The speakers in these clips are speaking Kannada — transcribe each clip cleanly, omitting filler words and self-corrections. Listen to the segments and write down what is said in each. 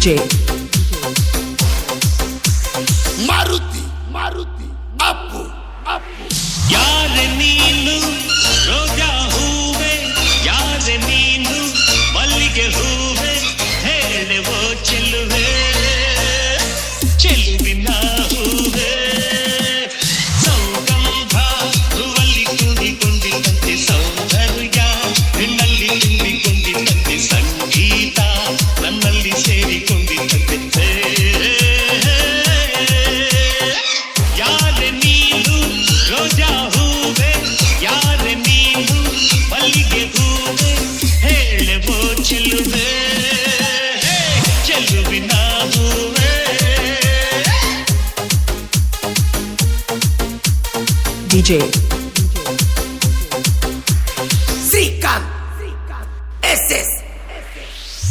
DJ Maruti Appu ಯಾರೆ ನೀನು ರೋಜಾ ಹೂವೆ ಯಾರೆ ನೀನು ಮಲ್ಲಿಗೆ ಹೂವೆ ಹೇಳುವೋ ಚೆಲುವೆ ಚೆಲುವಿನ ಹೂವೆ ಸೌಗಂಧ ಹೂವಲ್ಲಿ ಕೂಡಿಕೊಂಡಿದ್ದಂತೆ ಸೌಂದರ್ಯ ಹೆಣ್ಣಲ್ಲಿ ತುಂಬಿಕೊಂಡಿದ್ದಂತೆ ಸಂಗೀತ ನನ್ನಲ್ಲಿ ಸೇರಿಕೊಂಡಿದ್ದಂತೆ ಯಾರೆ ನೀನು ರೋಜಾ ಹೂವೆ ಯಾರೆ ನೀನು ಮಲ್ಲಿಗೆ ಹೂವೆ ಹೇಳುವೋ ಚೆಲುವೆ ಚೆಲುವಿನ ಹೂವೆ DJ Srikanth SS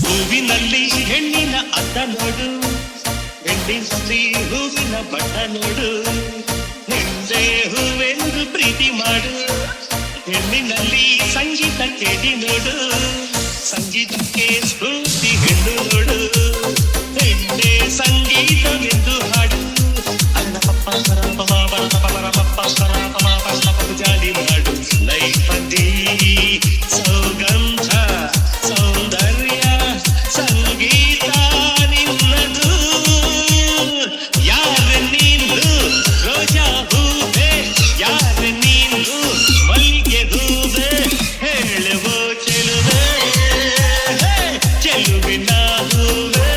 ಹೂವಿನಲ್ಲಿ ಹೆಣ್ಣಿನ ಅದ್ದ ನೋಡು ಹೆಣ್ಣಿನಲ್ಲಿ ಹೂವಿನ ಬಣ್ಣ ನೋಡು ಹೆಣ್ಣೆ ಹೂವೆಂದು ಪ್ರೀತಿ ಮಾಡು ಹೆಣ್ಣಿನಲ್ಲಿ ಸಂಗೀತ ಕೇಳಿ ನೋಡು ಸಂಗೀತಕ್ಕೆ ಸ್ಫೂರ್ತಿ ಹೆಣ್ಣು ನೋಡು ಹೆಣ್ಣೆ ಸಂಗೀತವೆಂದು ಹಾಡು ಅಲ್ಲ ಪಪ್ಪ ಪರ ಜಾಲಿ ಮಾಡು ಲೈಫಲ್ಲಿ ಸೌಗಂಧ ಸೌಂದರ್ಯ ಸಂಗೀತ ನಿನ್ನದು ಯಾರೆ ನೀನು ರೋಜಾ ಹೂವೆ ಯಾರೆ ನೀನು ಮಲ್ಲಿಗೆ ಹೂವೆ ಹೇಳುವೋ ಚೆಲುವೆ ಚೆಲುವಿನ ಹೂವೆ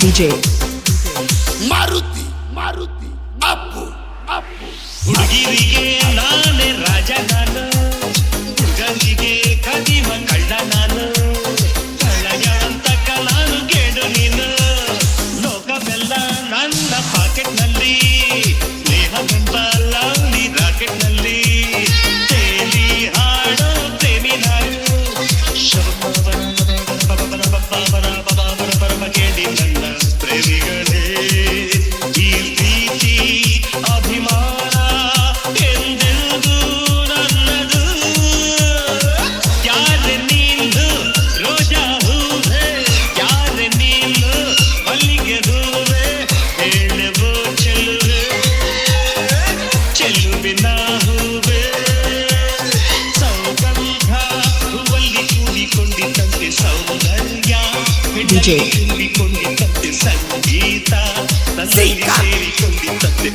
DJ Maruti Appu ಹುಡುಗಿರಿಗೆ ನಾನೇ ರಾಜ ನಾನು ಹುಡುಗರಿಗೆ ಕದಿಮ ಕಳ್ಳ ನಾನು ಕಳ್ಳಯ ಅಂತಕ ನಾನು ಕೇಳು ನೀನು ಲೋಕವೆಲ್ಲ ನನ್ನ ಪಾಕೆಟ್ನಲ್ಲಿ ಸ್ನೇಹವೆಂಬ ಲವ್ಲಿ ರಾಕೆಟ್ನಲ್ಲಿ ತೇಲಿ ಹಾಡೋ ಪ್ರೇಮಿ ನಾನು ಕೇಳಿ ನನ್ನ ಪ್ರೇಮಿಗಳೇ ಈ ಪ್ರೀತಿ ಅಭಿಮಾನ ಎಂದೆಂದೂ ನನ್ನದು ಯಾರೆ ನೀನು ರೋಜಾ ಹೂವೆ ಯಾರೆ ನೀನು ಮಲ್ಲಿಗೆ ಹೂವೆ ಹೇಳುವೋ ಚೆಲುವೆ ಚೆಲುವಿನ ಹೂವೆ ಸೌಗಂಧ ಹೂವಲ್ಲಿ ಕೂಡಿಕೊಂಡಿದ್ದಂತೆ ಸೌಂದರ್ಯ DJ ತುಂಬಿಕೊಂಡಿದ್ದಂತೆ ಸಂಗೀತ ನನ್ನಲ್ಲಿ ಸೇರಿಕೊಂಡಿದ್ದಂತೆ